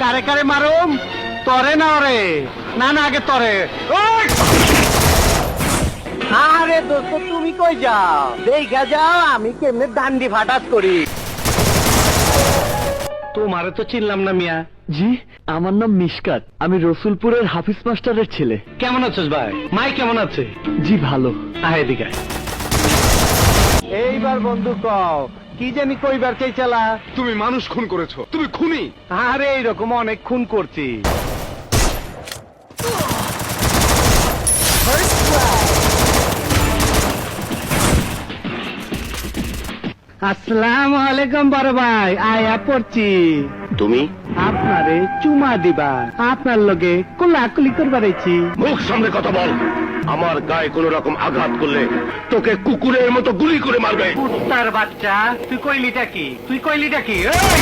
কারে কারে মারুম? তরে না ওরে? না না, আগে তরে। আরে দোস্ত, তুমি কই যাও? দেখা যাও আমি কেমনে দান্ডি ফাটাত করি। তোমারে তো চিনলাম না মিয়া। জি, আমার নাম মিশকাত, আমি রসুলপুরের হাফিজ মাস্টারের ছেলে। কেমন আছিস ভাই? মাই কেমন আছে? জি ভালো। আয় এদিকে। এইবার বন্ধু কও, কি জানি কইবার চাইছিলা? তুমি মানুষ খুন করেছো, তুমি খুনি। আরে এইরকম অনেক খুন করছি। আসসালামু আলাইকুম বড় ভাই, আয়া পড়ছি। তুমি আপনারে চুমা দিবা, আপনার লগে কোলাকুলি করবার আইছি। মুখ সামনে কথা বল। আমার গায়ে কোন রকম আঘাত করলে তোকে কুকুরের মতো গুলি করে মারবে। কুত্তার বাচ্চা, তুই কইলিটা কি? তুই কইলিটা কি? এই!